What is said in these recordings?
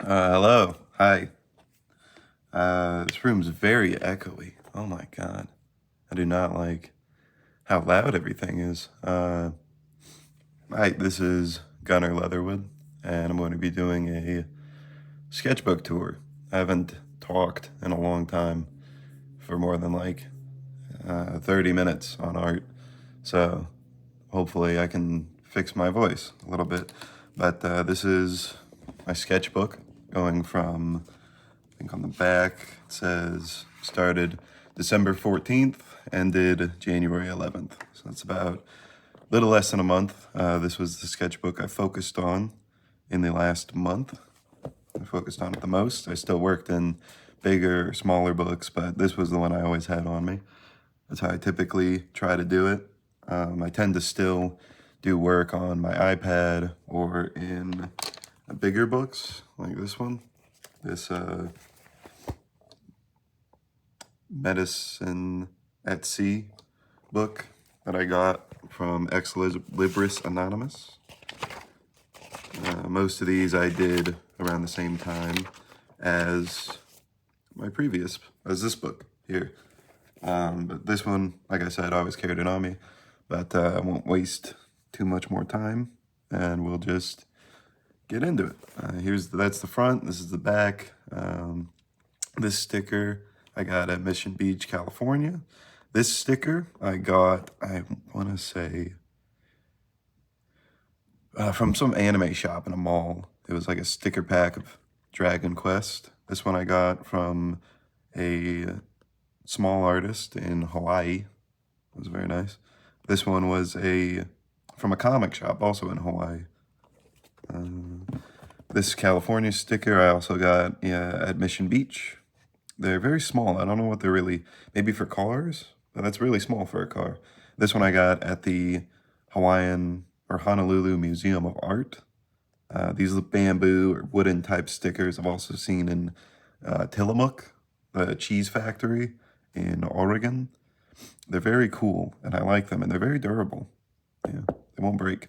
Hello. Hi. This room's very echoey. Oh my god. I do not like how loud everything is. Hi, this is Gunnar Leatherwood, and I'm going to be doing a sketchbook tour. I haven't talked in a long time for more than 30 minutes on art, so hopefully I can fix my voice a little bit. But this is my sketchbook going from, I think on the back it says started December 14th, ended January 11th. So that's about a little less than a month. This was the sketchbook I focused on in the last month. I focused on it the most. I still worked in bigger, smaller books, but this was the one I always had on me. That's how I typically try to do it. I tend to still do work on my iPad or in bigger books like this one. This Medicine at Sea book that I got from Ex Libris Anonymous. Most of these I did around the same time as this book here. But this one, like I said, I always carried it on me, but I won't waste too much more time, and we'll just get into it. That's the front, this is the back. This sticker I got at Mission Beach, California. This sticker I got, I want to say, from some anime shop in a mall. It was like a sticker pack of Dragon Quest. This one I got from a small artist in Hawaii. It was very nice. This one was from a comic shop also in Hawaii. This California sticker I also got at Mission Beach. They're very small. I don't know what they're really, maybe for cars, but that's really small for a car. This one I got at the Hawaiian or Honolulu Museum of Art. These bamboo or wooden type stickers I've also seen in Tillamook, the cheese factory in Oregon. They're very cool, and I like them, and they're very durable. Yeah, they won't break.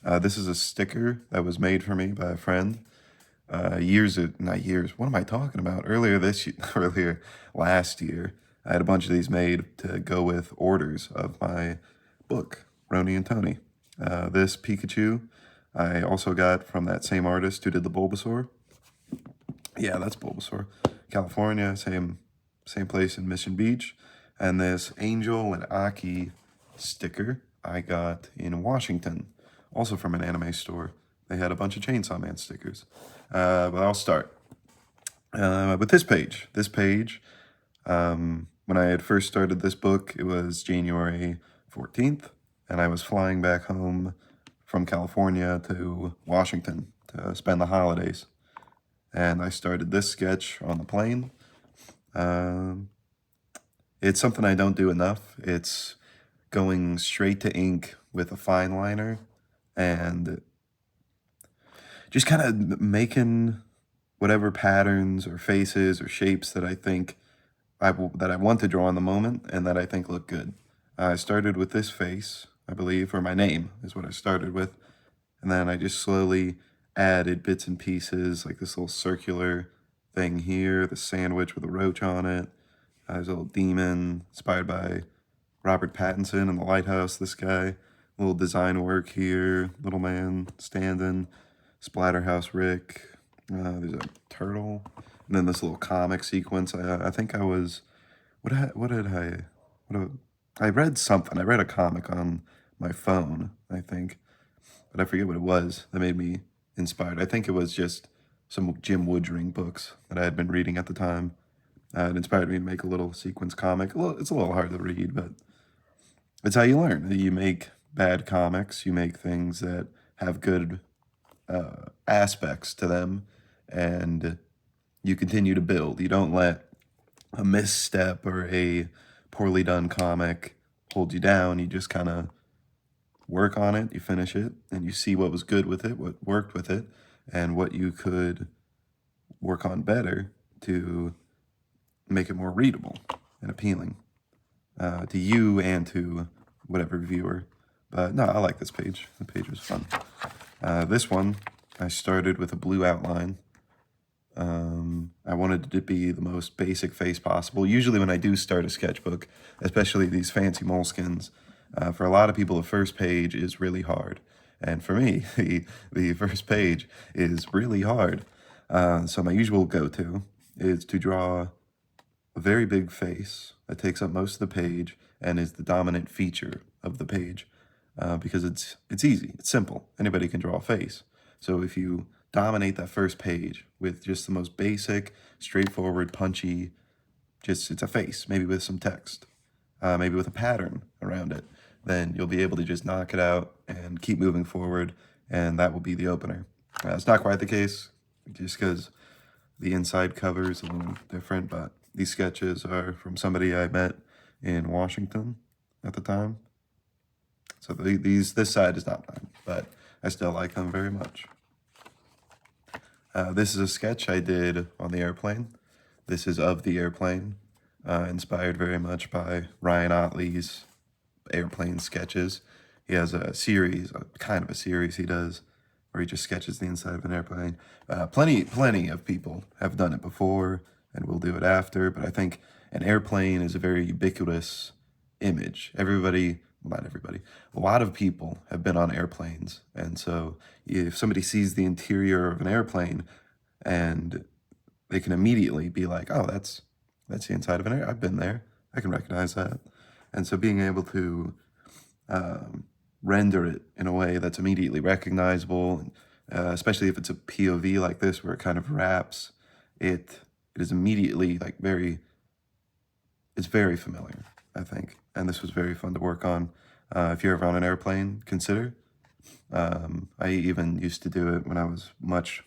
This is a sticker that was made for me by a friend. Not years, what am I talking about? Earlier last year, I had a bunch of these made to go with orders of my book, Roni and Tony. This Pikachu I also got from that same artist who did the Bulbasaur. Yeah, that's Bulbasaur. California, same place in Mission Beach. And this Angel and Aki sticker I got in Washington, also from an anime store. They had a bunch of Chainsaw Man stickers. But I'll start with this page. This page, when I had first started this book, it was January 14th, and I was flying back home from California to Washington to spend the holidays. And I started this sketch on the plane. It's something I don't do enough. It's going straight to ink with a fine liner and just kind of making whatever patterns or faces or shapes that I think that I want to draw in the moment and that I think look good. I started with this face, I believe, or my name is what I started with. And then I just slowly added bits and pieces, like this little circular thing here, the sandwich with a roach on it. There's a little demon inspired by Robert Pattinson in The Lighthouse, this guy. A little design work here, little man standing, Splatterhouse Rick. There's a turtle. And then this little comic sequence. I think I was, I read something. I read a comic on my phone, I think. But I forget what it was that made me inspired. I think it was just some Jim Woodring books that I had been reading at the time. It inspired me to make a little sequence comic. It's a little hard to read, but it's how you learn. You make bad comics. You make things that have good aspects to them, and you continue to build. You don't let a misstep or a poorly done comic hold you down. You just kind of work on it, you finish it, and you see what was good with it, what worked with it, and what you could work on better to make it more readable and appealing to you and to whatever viewer. But no, I like this page. The page was fun. This one, I started with a blue outline I wanted it to be the most basic face possible. Usually when I do start a sketchbook, especially these fancy moleskins, for a lot of people, the first page is really hard. And for me, the first page is really hard. So my usual go-to is to draw a very big face that takes up most of the page and is the dominant feature of the page, because it's easy, it's simple. Anybody can draw a face. So if you dominate that first page with just the most basic, straightforward, punchy, just it's a face, maybe with some text, maybe with a pattern around it, then you'll be able to just knock it out and keep moving forward, and that will be the opener. It's not quite the case, just because the inside cover is a little different, but these sketches are from somebody I met in Washington at the time. So this side is not mine, but I still like them very much. This is a sketch I did on the airplane. This is of the airplane, inspired very much by Ryan Otley's airplane sketches. He has a series, kind of a series he does, where he just sketches the inside of an airplane. Plenty of people have done it before and will do it after, but I think an airplane is a very ubiquitous image. Everybody, well, not everybody, a lot of people have been on airplanes, and so if somebody sees the interior of an airplane, and they can immediately be like, oh, that's the inside of an air. I've been there. I can recognize that. And so being able to render it in a way that's immediately recognizable, especially if it's a POV like this where it kind of wraps, it is immediately like it's very familiar, I think. And this was very fun to work on. If you're ever on an airplane, consider. I even used to do it when I was much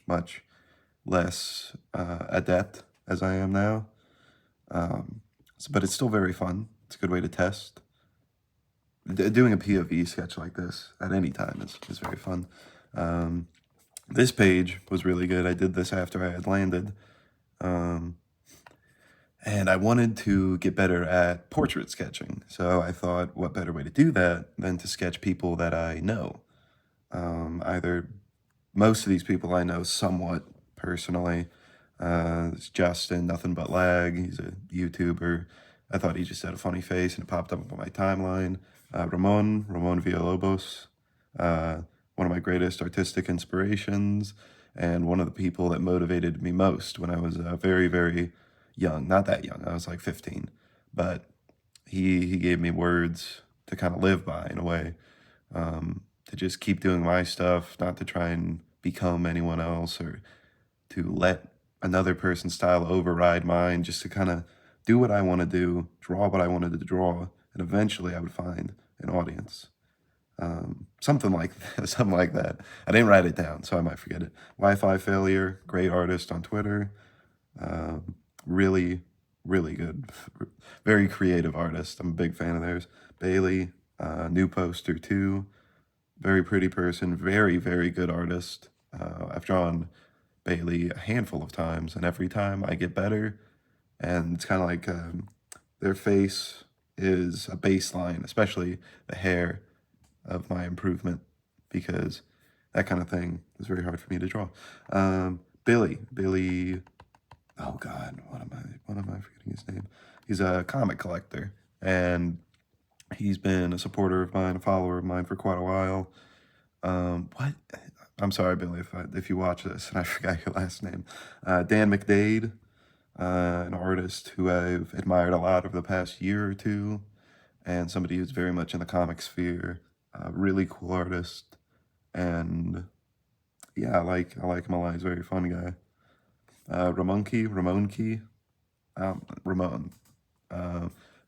less adept as I am now. But it's still very fun. It's a good way to test. Doing a POV sketch like this at any time is very fun. This page was really good. I did this after I had landed. And I wanted to get better at portrait sketching. So I thought, what better way to do that than to sketch people that I know? Either most of these people I know somewhat personally. It's Justin, Nothing But Lag. He's a YouTuber. I thought he just had a funny face and it popped up on my timeline. Ramon Villalobos, one of my greatest artistic inspirations, and one of the people that motivated me most when I was very young. Not that young, I was like 15, but he gave me words to kind of live by in a way, to just keep doing my stuff, not to try and become anyone else or to let another person's style override mine, just to kind of do what I want to do, draw what I wanted to draw, and eventually I would find an audience. Something like that. I didn't write it down, so I might forget it. Wi-Fi Failure, great artist on Twitter. Really good, very creative artist. I'm a big fan of theirs. Bailey, new poster too. Very pretty person, very good artist. I've drawn Bailey a handful of times, and every time I get better, and it's kind of like their face is a baseline, especially the hair of my improvement, because that kind of thing is very hard for me to draw. Billy, oh God, what am I forgetting his name? He's a comic collector, and he's been a supporter of mine, a follower of mine for quite a while. What? I'm sorry, Billy, if you watch this and I forgot your last name. Dan McDade, an artist who I've admired a lot over the past year or two, and somebody who's very much in the comic sphere. Really cool artist, and yeah, I like him a lot. He's a very fun guy. Ramon,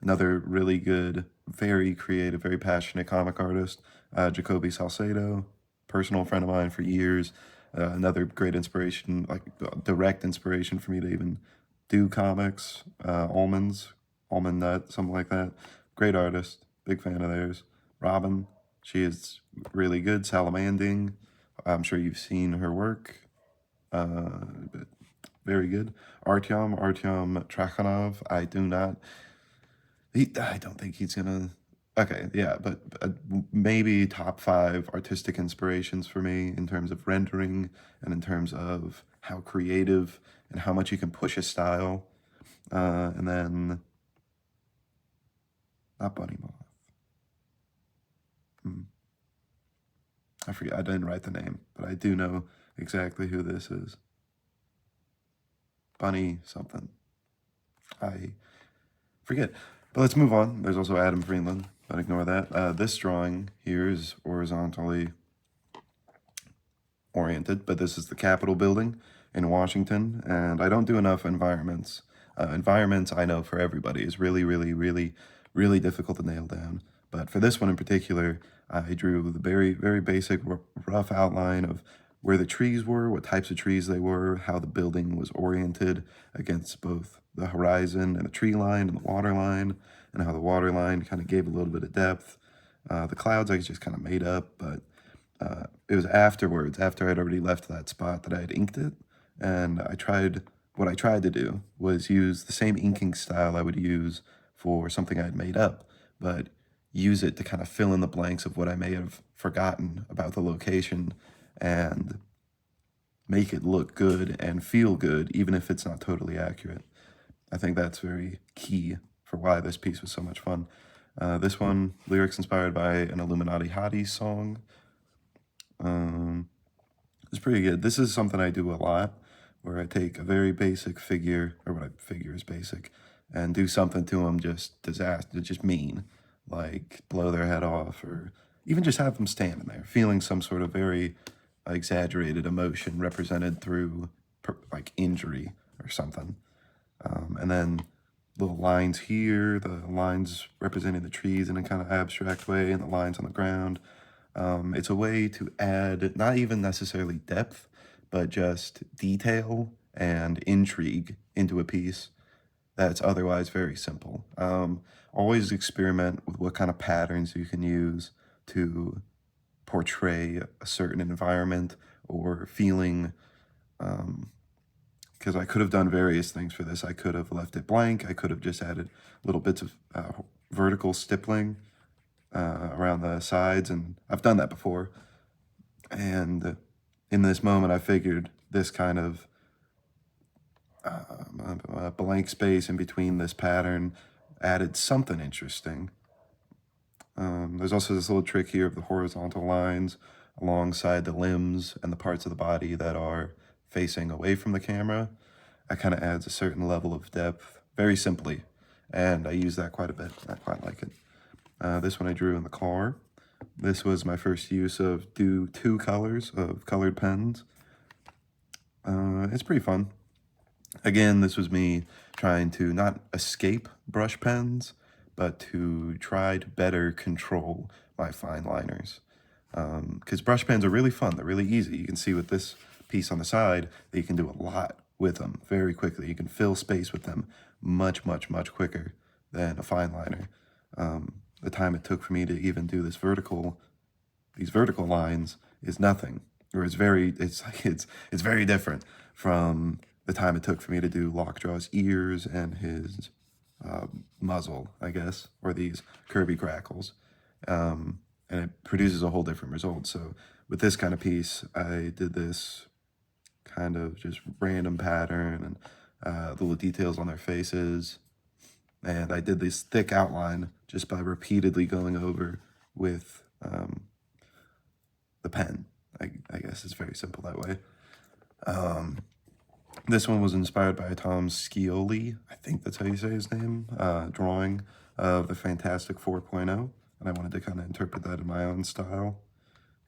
another really good, very creative, very passionate comic artist. Jacoby Salcedo, personal friend of mine for years. Another great inspiration, like direct inspiration for me to even do comics. Almond Nut, something like that. Great artist, big fan of theirs. Robin, she is really good, salamanding. I'm sure you've seen her work. Very good. Artyom Trakhanov, I don't think he's gonna Okay, yeah, but maybe top 5 artistic inspirations for me in terms of rendering and in terms of how creative and how much you can push a style. And then, not Bunny Moth. Hmm. I forget, I didn't write the name, but I do know exactly who this is. Bunny something. I forget. But let's move on. There's also Adam Friedland, but ignore that. This drawing here is horizontally oriented, but this is the Capitol building in Washington, and I don't do enough environments. Environments, I know for everybody, is really, really, really, really difficult to nail down. But for this one in particular, I drew the very, very basic, rough outline of where the trees were, what types of trees they were, how the building was oriented against both the horizon and the tree line and the water line, and how the water line kind of gave a little bit of depth. The clouds I just kind of made up, but it was afterwards, after I'd already left that spot, that I had inked it. And what I tried to do was use the same inking style I would use for something I had made up, but use it to kind of fill in the blanks of what I may have forgotten about the location and make it look good and feel good, even if it's not totally accurate. I think that's very key for why this piece was so much fun. This one, lyrics inspired by an Illuminati Hotties song. It's pretty good. This is something I do a lot, where I take a very basic figure, or what I figure is basic, and do something to them just disaster, just mean, like blow their head off, or even just have them standing there, feeling some sort of very exaggerated emotion represented through like injury or something. And then little lines here, the lines representing the trees in a kind of abstract way, and the lines on the ground. It's a way to add not even necessarily depth, but just detail and intrigue into a piece that's otherwise very simple. Always experiment with what kind of patterns you can use to portray a certain environment or feeling. Because I could have done various things for this. I could have left it blank. I could have just added little bits of vertical stippling around the sides, and I've done that before. And in this moment, I figured this kind of blank space in between this pattern added something interesting. There's also this little trick here of the horizontal lines alongside the limbs and the parts of the body that are facing away from the camera. That kind of adds a certain level of depth, very simply, and I use that quite a bit. I quite like it. This one I drew in the car. This was my first use of two colors of colored pens. It's pretty fun. Again, this was me trying to not escape brush pens, but to try to better control my fine liners. Because brush pens are really fun. They're really easy. You can see with this piece on the side that you can do a lot with them very quickly. You can fill space with them much, much, much quicker than a fine liner. The time it took for me to even do these vertical lines is nothing, or it's very different from the time it took for me to do Lockjaw's ears and his muzzle, I guess, or these Kirby crackles, and it produces a whole different result. So with this kind of piece, I did this kind of just random pattern and little details on their faces. And I did this thick outline just by repeatedly going over with the pen. I guess it's very simple that way. This one was inspired by Tom Scioli, I think that's how you say his name, drawing of the Fantastic 4.0. And I wanted to kind of interpret that in my own style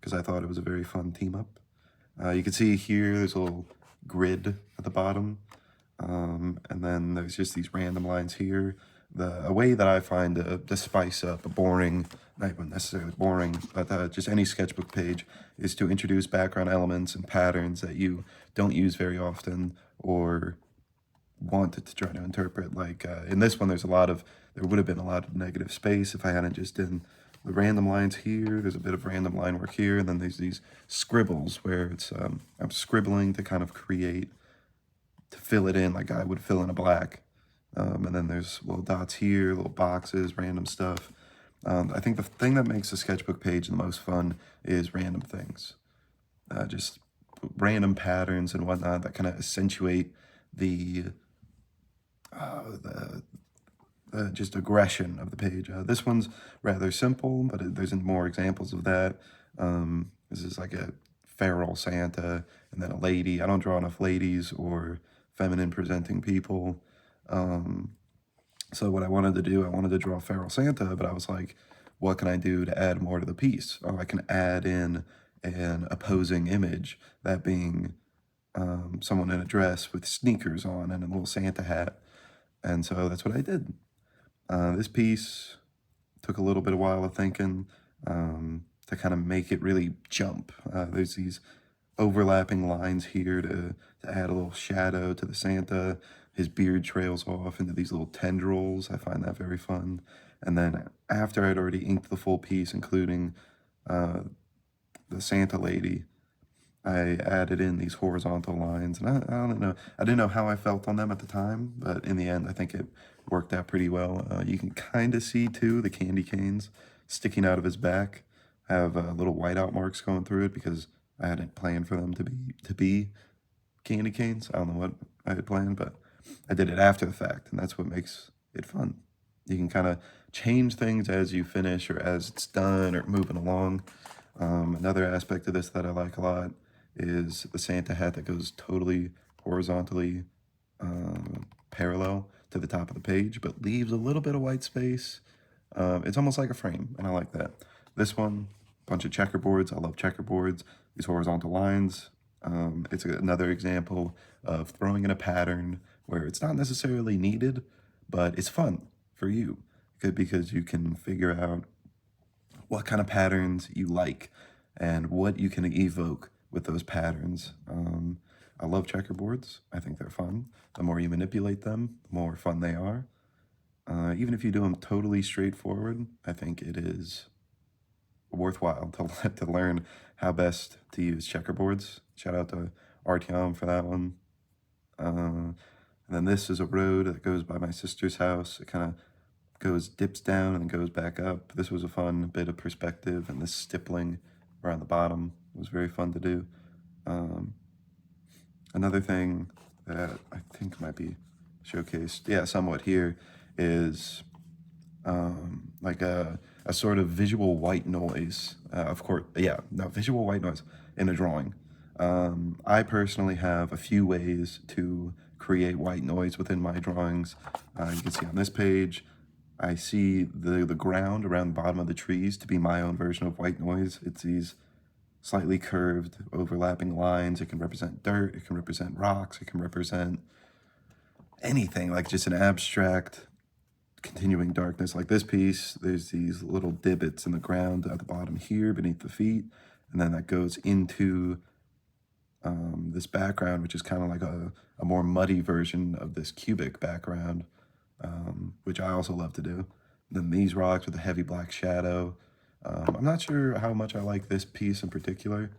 because I thought it was a very fun team up. You can see here there's a little grid at the bottom. And then there's just these random lines here. A way that I find to spice up a boring, not even necessarily boring, but just any sketchbook page is to introduce background elements and patterns that you don't use very often or want to try to interpret. Like in this one, there would have been a lot of negative space if I hadn't just done the random lines here. There's a bit of random line work here, and then there's these scribbles where it's I'm scribbling to kind of create, to fill it in like I would fill in a black. And then there's little dots here, little boxes, random stuff. I think the thing that makes a sketchbook page the most fun is random things, just random patterns and whatnot that kind of accentuate the, the just aggression of the page. This one's rather simple, but there's more examples of that. This is like a feral Santa and then a lady. I don't draw enough ladies or feminine presenting people. So what I wanted to do, I wanted to draw feral Santa, but I was like, what can I do to add more to the piece? Oh, I can add in an opposing image, that being someone in a dress with sneakers on and a little Santa hat. And so that's what I did. This piece took a little bit of while of thinking to kind of make it really jump. There's these overlapping lines here to add a little shadow to the Santa. His beard trails off into these little tendrils. I find that very fun. And then after I'd already inked the full piece, including the Santa lady, I added in these horizontal lines, and I don't know. I didn't know how I felt on them at the time, but in the end, I think it worked out pretty well. You can kind of see, too, the candy canes sticking out of his back have little whiteout marks going through it because I hadn't planned for them to be candy canes. I don't know what I had planned, but I did it after the fact, and that's what makes it fun. You can kind of change things as you finish or as it's done or moving along. Another aspect of this that I like a lot is the Santa hat that goes totally horizontally parallel to the top of the page, but leaves a little bit of white space. It's almost like a frame, and I like that. This one, bunch of checkerboards. I love checkerboards. These horizontal lines. It's another example of throwing in a pattern where it's not necessarily needed, but it's fun for you because you can figure out what kind of patterns you like and what you can evoke with those patterns. I love checkerboards. I think they're fun. The more you manipulate them, the more fun they are. Even if you do them totally straightforward, I think it is worthwhile to learn how best to use checkerboards. Shout out to Artyom for that one. And then this is a road that goes by my sister's house. It kind of dips down and goes back up. This was a fun bit of perspective, and this stippling around the bottom was very fun to do. Another thing that I think might be showcased, yeah, somewhat here, is like a sort of visual white noise. Of course, yeah, no, visual white noise in a drawing. I personally have a few ways to create white noise within my drawings. You can see on this page, I see the ground around the bottom of the trees to be my own version of white noise. It's these slightly curved, overlapping lines. It can represent dirt, it can represent rocks, it can represent anything, like just an abstract continuing darkness. Like this piece, there's these little divots in the ground at the bottom here beneath the feet, and then that goes into this background, which is kind of like a more muddy version of this cubic background, which I also love to do. Then these rocks with a heavy black shadow. I'm not sure how much I like this piece in particular.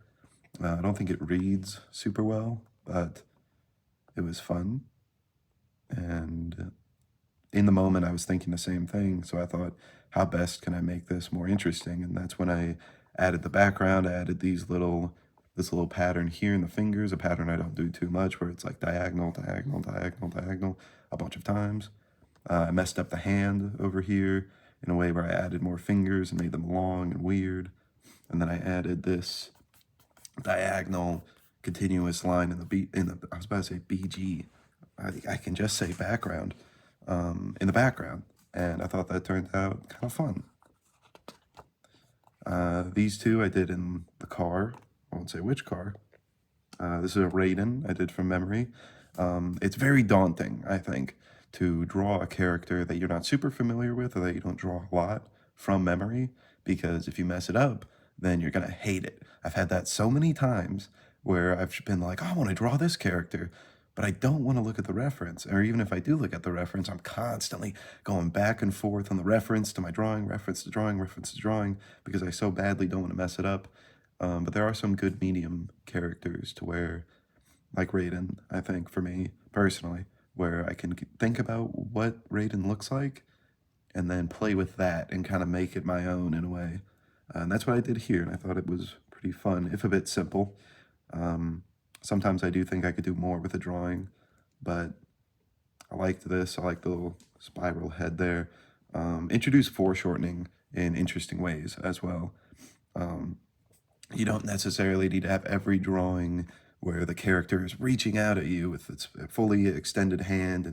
I don't think it reads super well, but it was fun. And in the moment, I was thinking the same thing. So I thought, how best can I make this more interesting? And that's when I added the background. I added this little pattern here in the fingers, a pattern I don't do too much, where it's like diagonal, diagonal, diagonal, diagonal a bunch of times. I messed up the hand over here in a way where I added more fingers and made them long and weird. And then I added this diagonal continuous line I was about to say BG. I can just say background, in the background. And I thought that turned out kind of fun. These two I did in the car. I won't say which car. This is a Raiden I did from memory. It's very daunting, I think, to draw a character that you're not super familiar with or that you don't draw a lot from memory, because if you mess it up, then you're gonna hate it. I've had that so many times where I've been like, oh, I want to draw this character, but I don't want to look at the reference. Or even if I do look at the reference, I'm constantly going back and forth on the reference to my drawing, reference to drawing, reference to drawing, because I so badly don't want to mess it up. But there are some good medium characters to where, like Raiden, I think, for me, personally, where I can think about what Raiden looks like, and then play with that and kind of make it my own in a way. And that's what I did here, and I thought it was pretty fun, if a bit simple. Sometimes I do think I could do more with a drawing, but I liked this. I like the little spiral head there. Introduce foreshortening in interesting ways as well. You don't necessarily need to have every drawing where the character is reaching out at you with its fully extended hand,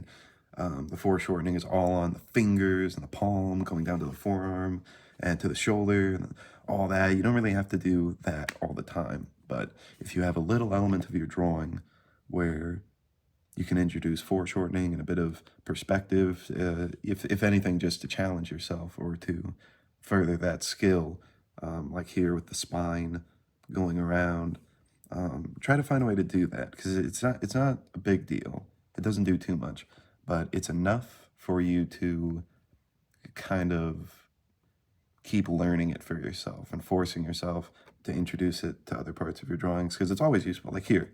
and the foreshortening is all on the fingers and the palm, going down to the forearm and to the shoulder and all that. You don't really have to do that all the time. But if you have a little element of your drawing where you can introduce foreshortening and a bit of perspective, if anything, just to challenge yourself or to further that skill, like here with the spine going around. Try to find a way to do that, because it's not a big deal. It doesn't do too much, but it's enough for you to kind of keep learning it for yourself and forcing yourself to introduce it to other parts of your drawings, because it's always useful. Like here,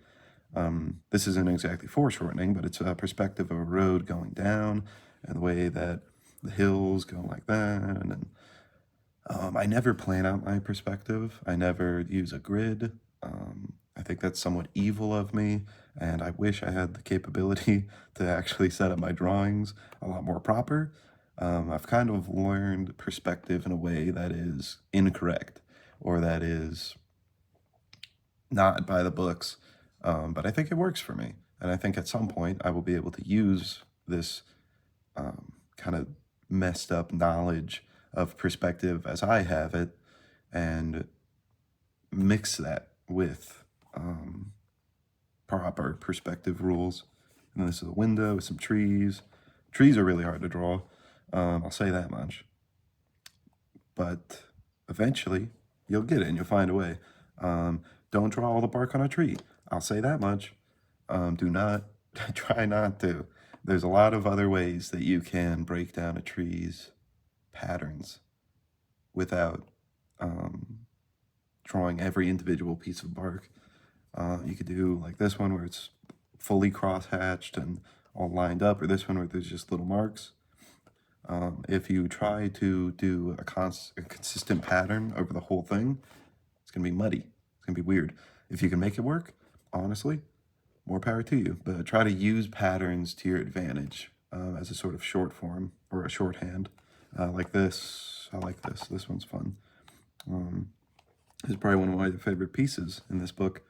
this isn't exactly foreshortening, but it's a perspective of a road going down and the way that the hills go like that. And then I never plan out my perspective. I never use a grid. I think that's somewhat evil of me, and I wish I had the capability to actually set up my drawings a lot more proper. I've kind of learned perspective in a way that is incorrect, or that is not by the books, but I think it works for me. And I think at some point I will be able to use this kind of messed up knowledge of perspective as I have it and mix that with proper perspective rules. And this is a window with some trees. Trees are really hard to draw, I'll say that much. But eventually you'll get it and you'll find a way. Don't draw all the bark on a tree, I'll say that much. Do not, try not to. There's a lot of other ways that you can break down a tree's patterns without drawing every individual piece of bark. You could do like this one where it's fully cross-hatched and all lined up, or this one where there's just little marks. If you try to do a consistent pattern over the whole thing, it's going to be muddy. It's going to be weird. If you can make it work, honestly, more power to you. But try to use patterns to your advantage as a sort of short form or a shorthand. Like this. I like this. This one's fun. This is probably one of my favorite pieces in this book.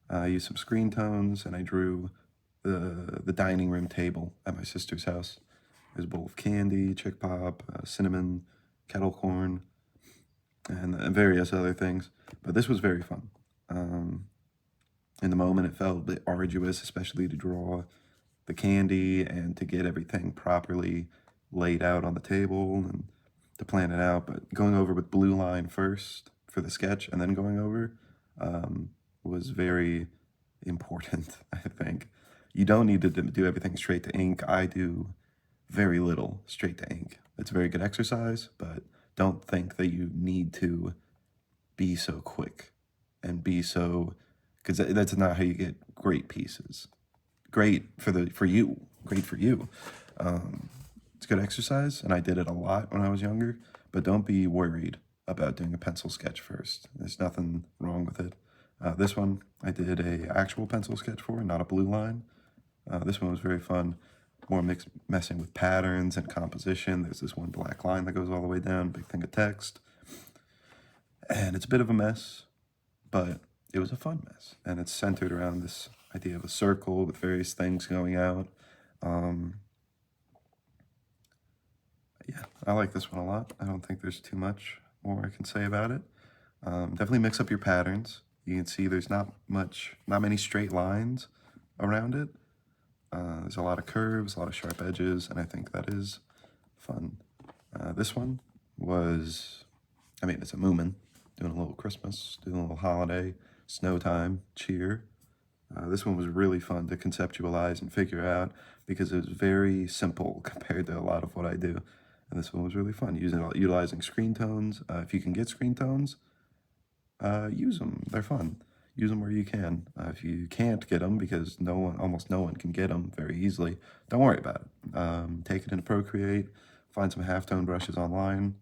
I used some screen tones, and I drew the dining room table at my sister's house. There's a bowl of candy, chick pop, cinnamon, kettle corn, and various other things. But this was very fun. In the moment, it felt a bit arduous, especially to draw the candy and to get everything properly laid out on the table and to plan it out. But going over with blue line first for the sketch and then going over was very important, I think. You don't need to do everything straight to ink. I do very little straight to ink. It's a very good exercise, but don't think that you need to be so quick and be so, because that's not how you get great pieces. Great for you. Great for you. It's good exercise, and I did it a lot when I was younger, but don't be worried about doing a pencil sketch first. There's nothing wrong with it. This one I did a actual pencil sketch for, not a blue line. This one was very fun. More messing with patterns and composition. There's this one black line that goes all the way down, big thing of text. And it's a bit of a mess, but it was a fun mess. And it's centered around this idea of a circle with various things going out. Yeah, I like this one a lot. I don't think there's too much more I can say about it. Definitely mix up your patterns. You can see there's not many straight lines around it. There's a lot of curves, a lot of sharp edges, and I think that is fun. This one was, it's a Moomin, doing a little Christmas, doing a little holiday, snow time, cheer. This one was really fun to conceptualize and figure out because it was very simple compared to a lot of what I do. And this one was really fun, utilizing screen tones. If you can get screen tones, use them. They're fun. Use them where you can. If you can't get them, because almost no one can get them very easily, don't worry about it. Take it into Procreate, find some halftone brushes online,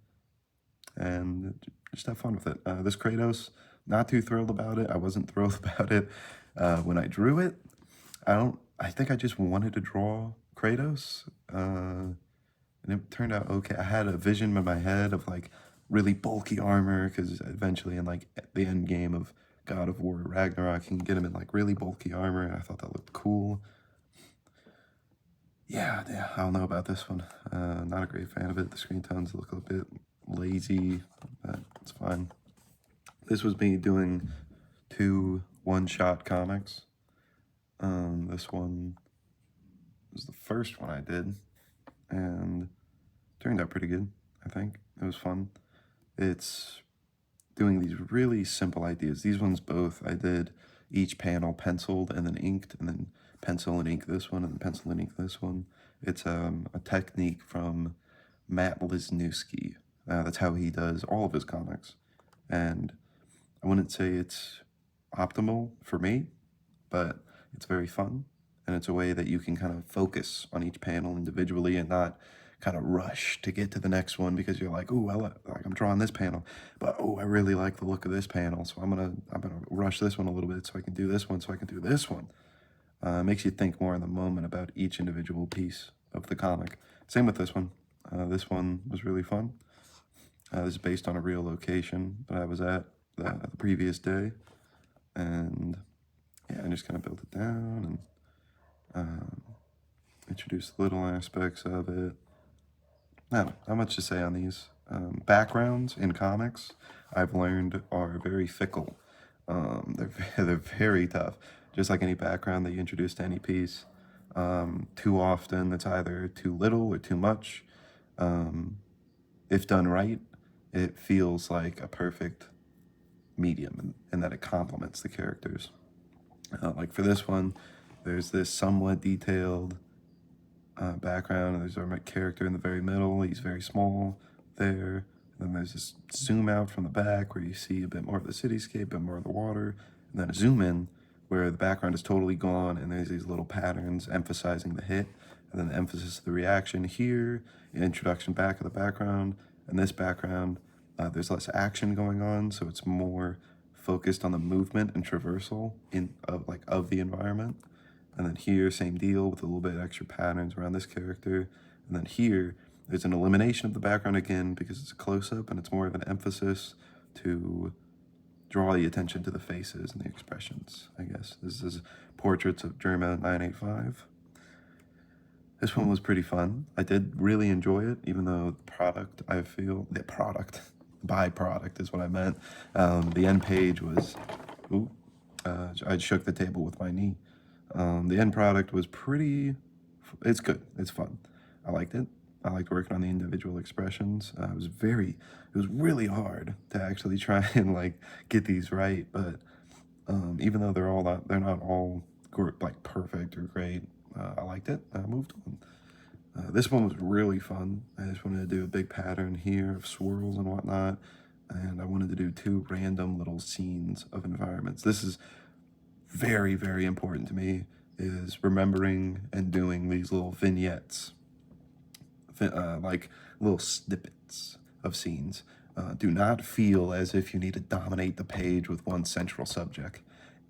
and just have fun with it. This Kratos, not too thrilled about it. I wasn't thrilled about it when I drew it. I think I just wanted to draw Kratos, and it turned out okay. I had a vision in my head of like really bulky armor, because eventually in like the end game of God of War Ragnarok, you can get him in like really bulky armor, and I thought that looked cool. Yeah, I don't know about this one. Not a great fan of it. The screen tones look a bit lazy, but it's fine. This was me doing 2 one-shot comics. This one was the first one I did, and turned out pretty good, I think. It was fun. It's doing these really simple ideas. These ones both, I did each panel penciled and then inked, and then pencil and ink this one, and then pencil and ink this one. It's a technique from Matt Lisnewski. That's how he does all of his comics. And I wouldn't say it's optimal for me, but it's very fun, and it's a way that you can kind of focus on each panel individually and not kind of rush to get to the next one, because you're like, oh, well, like I'm drawing this panel, but oh, I really like the look of this panel, so I'm gonna rush this one a little bit so I can do this one, so I can do this one. Makes you think more in the moment about each individual piece of the comic. Same with this one. This one was really fun. This is based on a real location that I was at the previous day, and yeah, I just kind of built it down and introduced little aspects of it. Not much to say on these. Backgrounds in comics, I've learned, are very fickle. They're very tough. Just like any background that you introduce to any piece. Too often, it's either too little or too much. If done right, it feels like a perfect medium, and that it complements the characters. Like for this one, there's this somewhat detailed background, and there's our character in the very middle. He's very small there. And then there's this zoom out from the back where you see a bit more of the cityscape, a bit more of the water, and then a zoom in where the background is totally gone, and there's these little patterns emphasizing the hit, and then the emphasis of the reaction here, introduction back of the background, and this background, there's less action going on, so it's more focused on the movement and traversal of the environment. And then here, same deal with a little bit extra patterns around this character. And then here, there's an elimination of the background again because it's a close-up, and it's more of an emphasis to draw the attention to the faces and the expressions, I guess. This is Portraits of Germa 985. This one was pretty fun. I did really enjoy it, even though byproduct is what I meant. The end page was, I shook the table with my knee. The end product was it's good, it's fun. I liked it. I liked working on the individual expressions. It was really hard to actually try and like get these right, but even though they're not all like perfect or great, I liked it. I moved on. This one was really fun. I just wanted to do a big pattern here of swirls and whatnot, and I wanted to do 2 random little scenes of environments. This is very, very important to me, is remembering and doing these little vignettes, like little snippets of scenes. Do not feel as if you need to dominate the page with one central subject,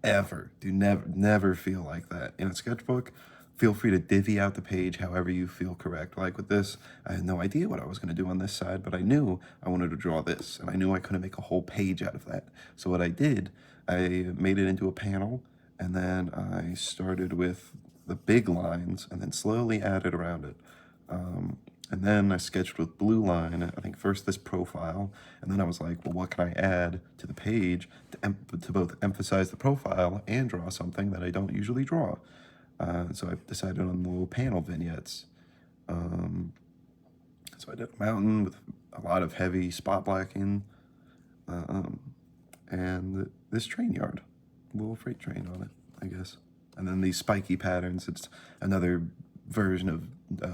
ever. Do never feel like that. In a sketchbook, feel free to divvy out the page however you feel correct. Like with this, I had no idea what I was going to do on this side, but I knew I wanted to draw this, and I knew I couldn't make a whole page out of that. So what I did, I made it into a panel, and then I started with the big lines and then slowly added around it. And then I sketched with blue line, I think first this profile, and then I was like, well, what can I add to the page to both emphasize the profile and draw something that I don't usually draw? So I decided on the little panel vignettes. So I did a mountain with a lot of heavy spot blacking, and this train yard, a little freight train on it, I guess. And then these spiky patterns, it's another version of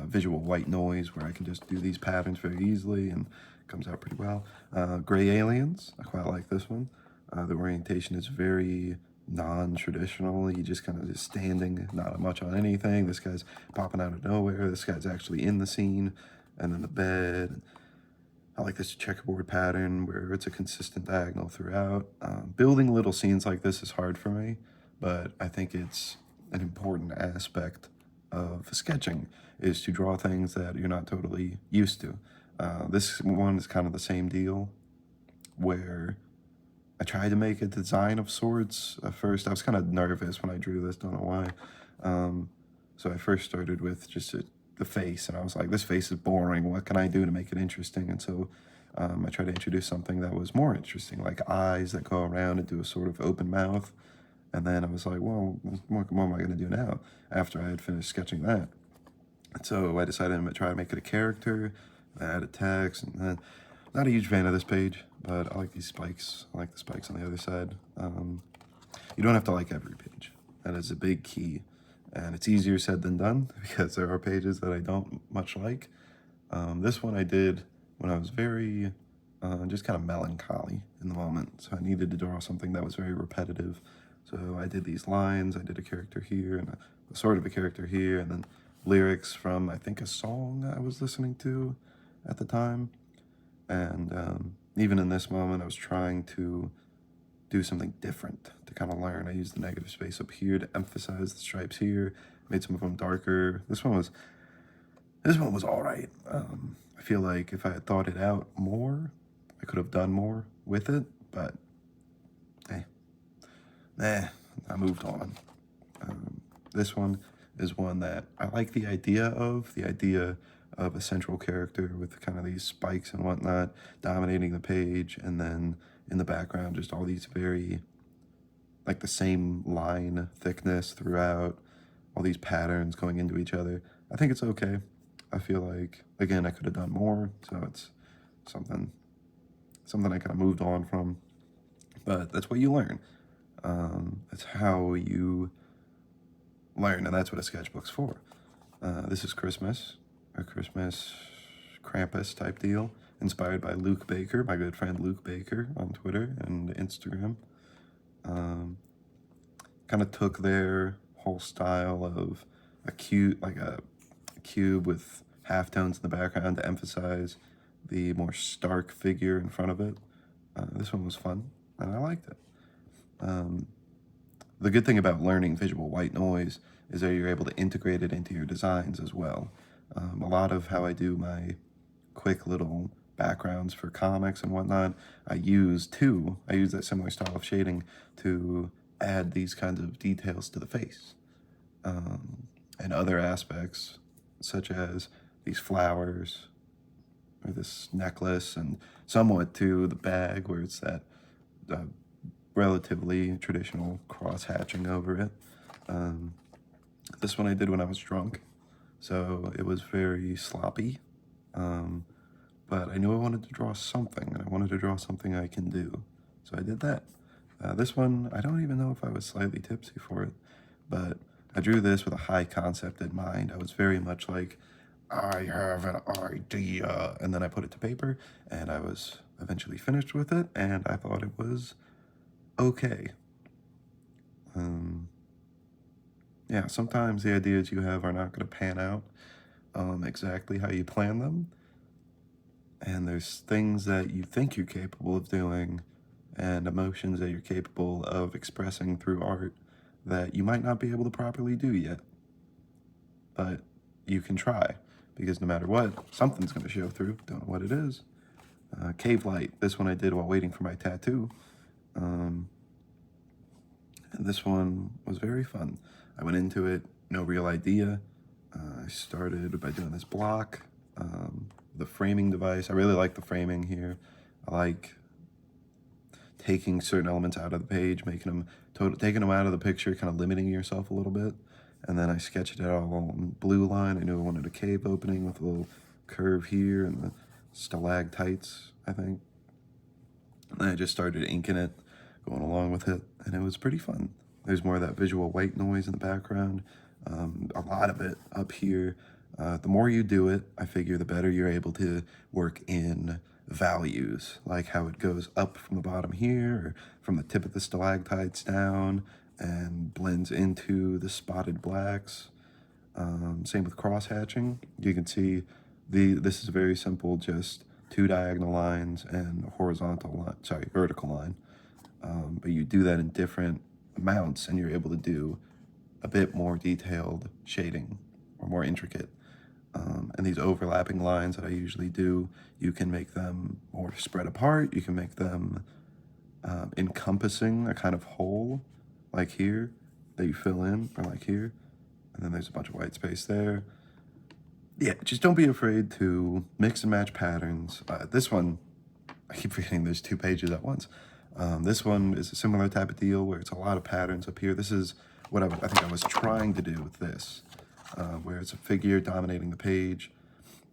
visual white noise where I can just do these patterns very easily and it comes out pretty well. Gray aliens, I quite like this one. The orientation is very non-traditional. You just kind of just standing, not much on anything. This guy's popping out of nowhere. This guy's actually in the scene. and then the bed. I like this checkerboard pattern where it's a consistent diagonal throughout. Building little scenes like this is hard for me, but I think it's an important aspect of sketching, is to draw things that you're not totally used to. This one is kind of the same deal, where I tried to make a design of sorts. At first, I was kind of nervous when I drew this, don't know why. So I first started with just the face, and I was like, this face is boring. What can I do to make it interesting? And so I tried to introduce something that was more interesting, like eyes that go around and do a sort of open mouth. And then I was like, well, what am I going to do now after I had finished sketching that? And so I decided to try to make it a character, add a text, and then not a huge fan of this page, but I like these spikes. I like the spikes on the other side. You don't have to like every page. That is a big key. And it's easier said than done because there are pages that I don't much like. This one I did when I was very just kind of melancholy in the moment. So I needed to draw something that was very repetitive. So I did these lines, I did a character here and a sort of a character here, and then lyrics from, I think, a song I was listening to at the time. And even in this moment, I was trying to do something different to kind of learn. I used the negative space up here to emphasize the stripes here, made some of them darker. This one was all right. I feel like if I had thought it out more, I could have done more with it, but I moved on. This one is one that I like the idea of a central character with kind of these spikes and whatnot dominating the page, and then in the background just all these very, like, the same line thickness throughout, all these patterns going into each other. I think it's okay. I feel like, again, I could have done more, so it's something I kind of moved on from, but that's what you learn. That's how you learn, and that's what a sketchbook's for. This is Christmas, a Christmas Krampus type deal, inspired by Luke Baker, my good friend Luke Baker on Twitter and Instagram. Kind of took their whole style of a cube with halftones in the background to emphasize the more stark figure in front of it. This one was fun, and I liked it. The good thing about learning visual white noise is that you're able to integrate it into your designs as well. A lot of how I do my quick little backgrounds for comics and whatnot, I use that similar style of shading to add these kinds of details to the face. And other aspects, such as these flowers, or this necklace, and somewhat to the bag where it's that relatively traditional cross-hatching over it. This one I did when I was drunk, so it was very sloppy, but I knew I wanted to draw something, and I wanted to draw something I can do, so I did that. This one, I don't even know if I was slightly tipsy for it, but I drew this with a high concept in mind. I was very much like, I have an idea, and then I put it to paper, and I was eventually finished with it, and I thought it was okay. Yeah, sometimes the ideas you have are not going to pan out exactly how you plan them, and there's things that you think you're capable of doing and emotions that you're capable of expressing through art that you might not be able to properly do yet, but you can try, because no matter what, something's going to show through. Don't know what it is. Cave Light, this one I did while waiting for my tattoo. And this one was very fun. I went into it, no real idea. I started by doing this block, the framing device. I really like the framing here. I like taking certain elements out of the page, taking them out of the picture, kind of limiting yourself a little bit. And then I sketched it out on blue line. I knew I wanted a cave opening with a little curve here and the stalactites, I think. And then I just started inking it, going along with it, and it was pretty fun. There's more of that visual white noise in the background, a lot of it up here. The more you do it, I figure the better you're able to work in values, like how it goes up from the bottom here, or from the tip of the stalactites down, and blends into the spotted blacks. Same with cross hatching. You can see This is very simple, just two diagonal lines and a horizontal line, sorry, vertical line. But you do that in different amounts, and you're able to do a bit more detailed shading or more intricate. And these overlapping lines that I usually do, you can make them more spread apart. You can make them encompassing a kind of hole, like here, that you fill in, or like here. And then there's a bunch of white space there. Yeah, just don't be afraid to mix and match patterns. This one, I keep forgetting there's 2 pages at once. This one is a similar type of deal where it's a lot of patterns up here. This is what I think I was trying to do with this, where it's a figure dominating the page,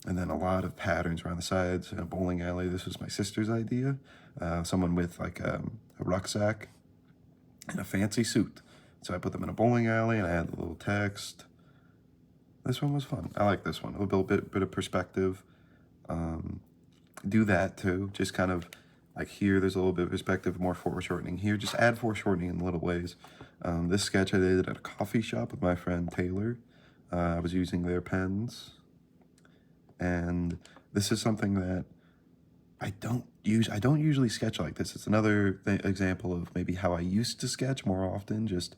and then a lot of patterns around the sides. In a bowling alley, this was my sister's idea. Someone with like a rucksack and a fancy suit. So I put them in a bowling alley, and I had the little text. This one was fun. I like this one. A little bit of perspective. Do that too. Just kind of like here, there's a little bit of perspective, more foreshortening here. Just add foreshortening in little ways. This sketch I did at a coffee shop with my friend Taylor. I was using their pens. And this is something that I don't usually sketch like this. It's another example of maybe how I used to sketch more often, just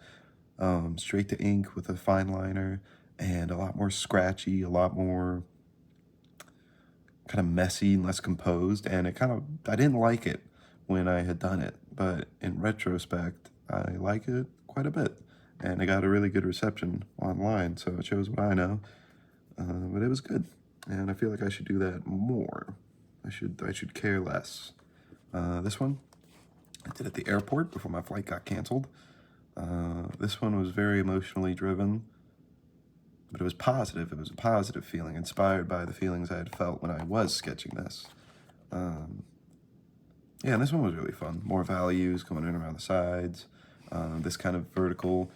straight to ink with a fine liner, and a lot more scratchy, a lot more kind of messy and less composed. And I didn't like it when I had done it, but in retrospect, I like it quite a bit. And I got a really good reception online, so it shows what I know. But it was good, and I feel like I should do that more. I should care less. This one I did at the airport before my flight got canceled. This one was very emotionally driven, but it was positive. It was a positive feeling, inspired by the feelings I had felt when I was sketching this. Yeah, and this one was really fun. More values going in around the sides. This kind of vertical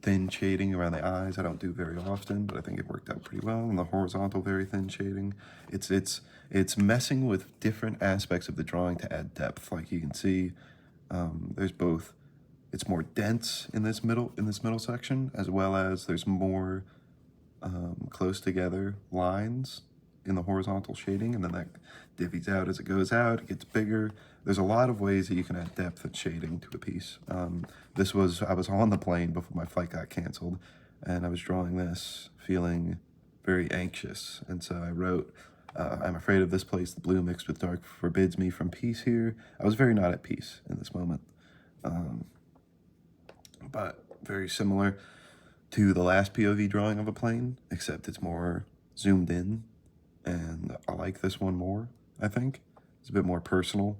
thin shading around the eyes I don't do very often, but I think it worked out pretty well. And the horizontal very thin shading. It's messing with different aspects of the drawing to add depth. Like you can see, there's both. It's more dense in this middle section, as well as there's more close together lines in the horizontal shading, and then that divvies out as it goes out. It gets bigger. There's a lot of ways that you can add depth and shading to a piece. I was on the plane before my flight got canceled, and I was drawing this feeling very anxious, and so I wrote, I'm afraid of this place, the blue mixed with dark forbids me from peace here. I was very not at peace in this moment, but very similar to the last POV drawing of a plane, except it's more zoomed in, and I like this one more, I think. It's a bit more personal.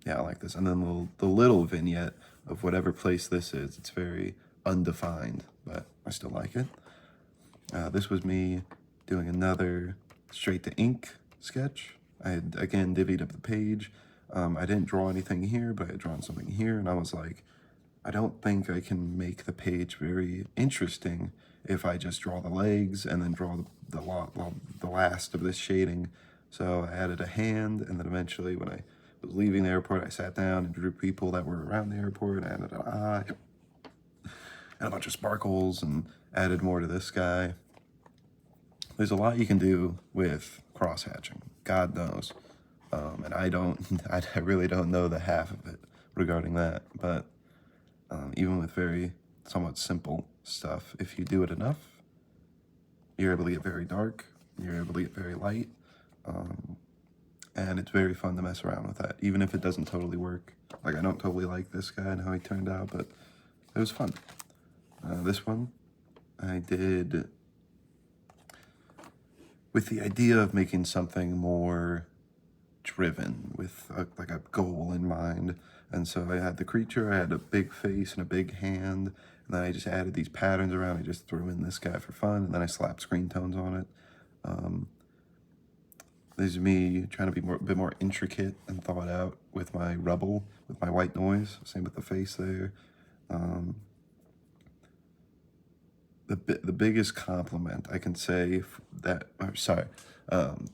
Yeah, I like this. And then the little vignette of whatever place this is, it's very undefined, but I still like it. This was me doing another straight to ink sketch. I had, again, divvied up the page. I didn't draw anything here, but I had drawn something here, and I was like, I don't think I can make the page very interesting if I just draw the legs and then draw the last of this shading. So I added a hand, and then eventually when I was leaving the airport, I sat down and drew people that were around the airport, and added an eye, and a bunch of sparkles, and added more to this guy. There's a lot you can do with cross-hatching, God knows. And I really don't know the half of it regarding that, but even with very somewhat simple stuff, if you do it enough, you're able to get very dark, you're able to get very light, and it's very fun to mess around with that, even if it doesn't totally work. Like, I don't totally like this guy and how he turned out, but it was fun. This one I did with the idea of making something more driven, with like a goal in mind. And so I had the creature, I had a big face and a big hand, and then I just added these patterns around. I just threw in this guy for fun, and then I slapped screen tones on it. This is me trying to be a bit more intricate and thought out with my rubble, with my white noise. Same with the face there. The biggest compliment I can say the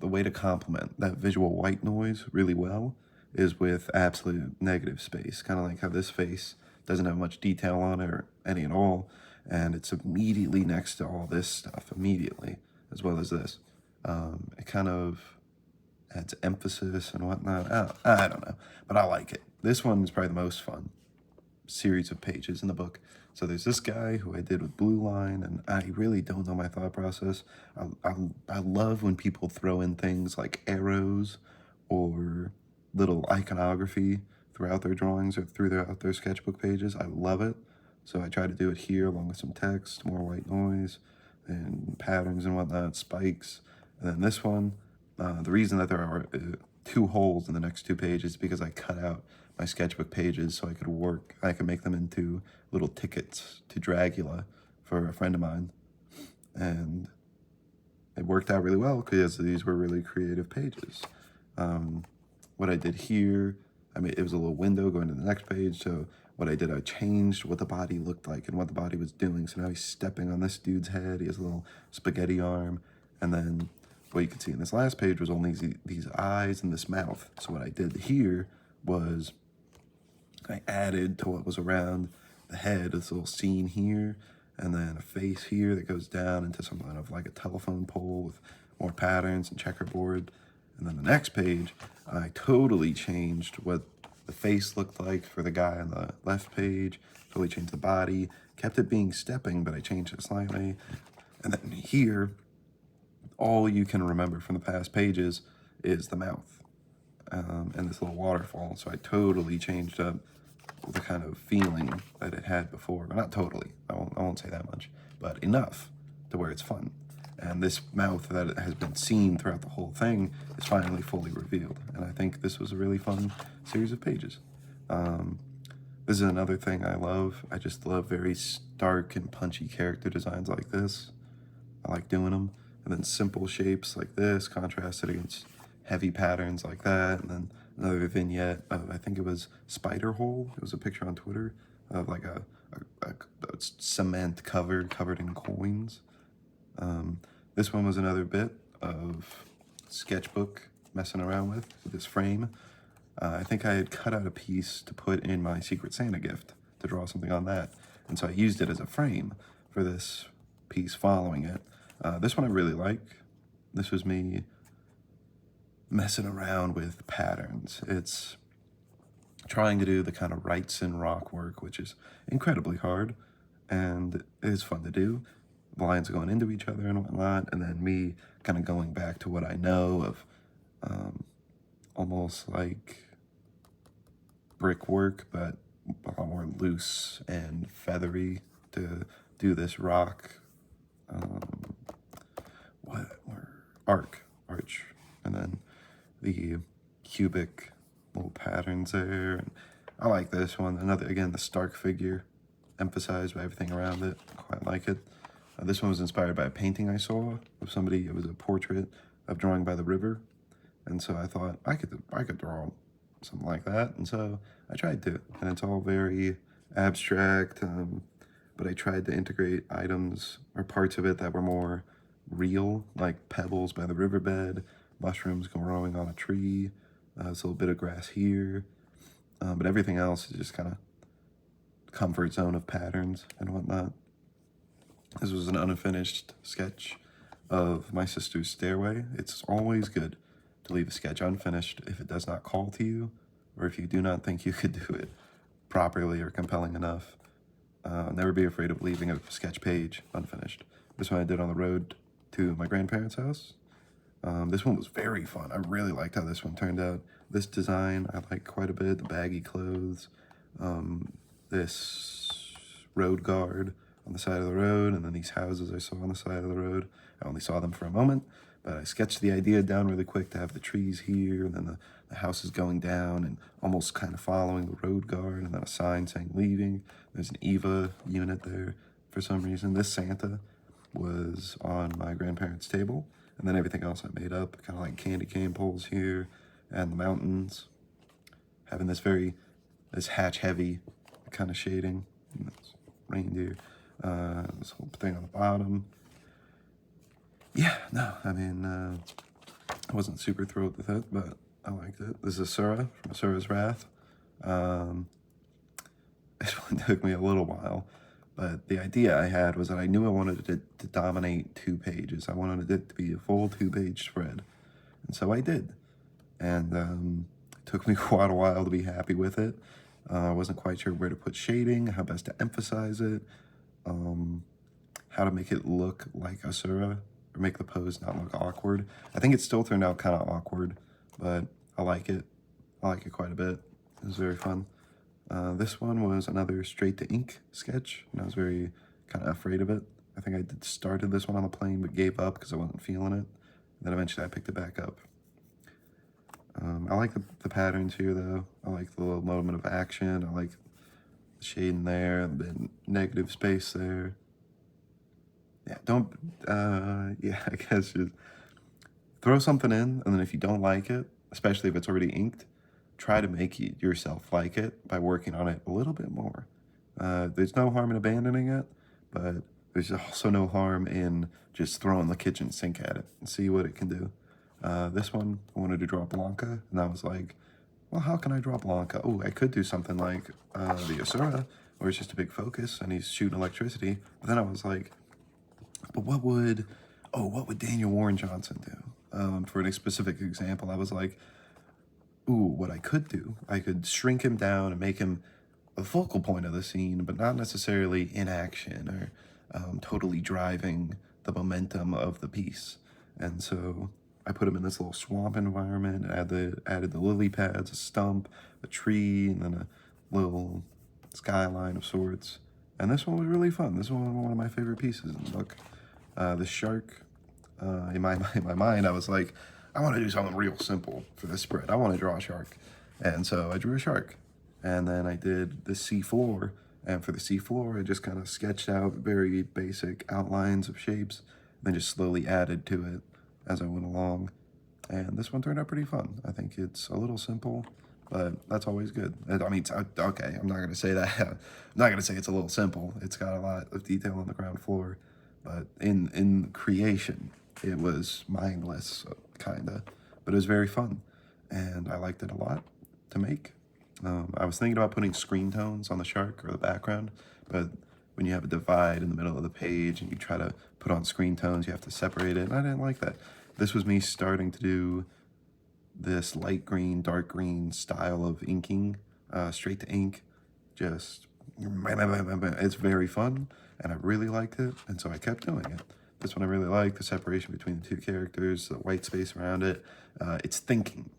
way to compliment that visual white noise really well is with absolute negative space, kind of like how this face doesn't have much detail on it or any at all, and it's immediately next to all this stuff, immediately, as well as this. It kind of adds emphasis and whatnot. I don't know, but I like it. This one is probably the most fun series of pages in the book. So there's this guy who I did with blue line, and I really don't know my thought process. I love when people throw in things like arrows or little iconography throughout their drawings or throughout their sketchbook pages. I love it. So I try to do it here along with some text, more white noise, and patterns and whatnot, spikes. And then this one, the reason that there are 2 holes in the next 2 pages is because I cut out my sketchbook pages so I could make them into little tickets to Dragula for a friend of mine. And it worked out really well because these were really creative pages. What I did here, it was a little window going to the next page. So what I did, I changed what the body looked like and what the body was doing. So now he's stepping on this dude's head. He has a little spaghetti arm. And then what you could see in this last page was only these eyes and this mouth. So what I did here was I added to what was around the head, this little scene here, and then a face here that goes down into something of like a telephone pole with more patterns and checkerboard. And then the next page, I totally changed what the face looked like for the guy on the left page, totally changed the body, kept it being stepping, but I changed it slightly. And then here, all you can remember from the past pages is the mouth and this little waterfall. So I totally changed up the kind of feeling that it had before. But not totally, I won't say that much, but enough to where it's fun. And this mouth that has been seen throughout the whole thing is finally fully revealed. And I think this was a really fun series of pages. This is another thing I love. I just love very stark and punchy character designs like this. I like doing them. And then simple shapes like this, contrasted against heavy patterns like that. And then another vignette of, I think it was Spider Hole. It was a picture on Twitter of like a cement covered in coins. This one was another bit of sketchbook messing around with this frame. I think I had cut out a piece to put in my Secret Santa gift to draw something on that. And so I used it as a frame for this piece following it. This one I really like. This was me messing around with patterns. It's trying to do the kind of Wrightson rock work, which is incredibly hard, and it is fun to do. The lines are going into each other and whatnot, and then me kind of going back to what I know of almost like brickwork, but a lot more loose and feathery to do this rock arch, and then the cubic little patterns there. And I like this one. Another, again, the stark figure emphasized by everything around it. I quite like it. This one was inspired by a painting I saw of somebody. It was a portrait of drawing by the river, and so I thought I could draw something like that, and so I tried to. And it's all very abstract, but I tried to integrate items or parts of it that were more real, like pebbles by the riverbed, mushrooms growing on a tree, this little bit of grass here, but everything else is just kind of comfort zone of patterns and whatnot. This was an unfinished sketch of my sister's stairway. It's always good to leave a sketch unfinished if it does not call to you, or if you do not think you could do it properly or compelling enough. Never be afraid of leaving a sketch page unfinished. This one I did on the road to my grandparents' house. This one was very fun. I really liked how this one turned out. This design I like quite a bit, the baggy clothes, this road guard on the side of the road, and then these houses I saw on the side of the road. I only saw them for a moment, but I sketched the idea down really quick to have the trees here, and then the houses going down and almost kind of following the road guard, and then a sign saying leaving. There's an Eva unit there for some reason. This Santa was on my grandparents' table, and then everything else I made up, kind of like candy cane poles here, and the mountains, having this hatch heavy kind of shading, and this reindeer, this whole thing on the bottom. Yeah, no, I wasn't super thrilled with it, but I liked it. This is Asura from Asura's Wrath. This one took me a little while, But the idea I had was that I knew I wanted it to dominate 2 pages. I wanted it to be a full 2-page spread. And so I did. And it took me quite a while to be happy with it. I wasn't quite sure where to put shading, how best to emphasize it, how to make it look like Asura, or make the pose not look awkward. I think it still turned out kind of awkward, but I like it. I like it quite a bit. It was very fun. This one was another straight to ink sketch, and I was very kind of afraid of it. I think I started this one on the plane, but gave up because I wasn't feeling it. Then eventually I picked it back up. I like the patterns here, though. I like the little moment of action. I like the shading there, the negative space there. Yeah, yeah, I guess just throw something in, and then if you don't like it, especially if it's already inked, try to make yourself like it by working on it a little bit more. There's no harm in abandoning it, but there's also no harm in just throwing the kitchen sink at it and see what it can do. This one, I wanted to draw Blanca, and I was like, well, how can I draw Blanca? Oh, I could do something like the Asura, where it's just a big focus and he's shooting electricity. But then I was like, but what would Daniel Warren Johnson do? For a specific example, I was like, ooh, what I could do, I could shrink him down and make him a focal point of the scene, but not necessarily in action or totally driving the momentum of the piece. And so I put him in this little swamp environment, added the lily pads, a stump, a tree, and then a little skyline of sorts. And this one was really fun. This one was one of my favorite pieces in the book. The shark, in my mind, I was like, I want to do something real simple for this spread. I want to draw a shark. And so I drew a shark. And then I did the seafloor. And for the seafloor, I just kind of sketched out very basic outlines of shapes, then just slowly added to it as I went along. And this one turned out pretty fun. I think it's a little simple, but that's always good. I mean, okay, I'm not going to say that. I'm not going to say it's a little simple. It's got a lot of detail on the ground floor. But in creation, it was mindless, kind of. But it was very fun, and I liked it a lot to make. I was thinking about putting screen tones on the shark or the background, but when you have a divide in the middle of the page and you try to put on screen tones, you have to separate it, and I didn't like that. This was me starting to do this light green, dark green style of inking, straight to ink. Just, it's very fun, and I really liked it, and so I kept doing it. This one I really like, the separation between the two characters, the white space around it. It's thinking.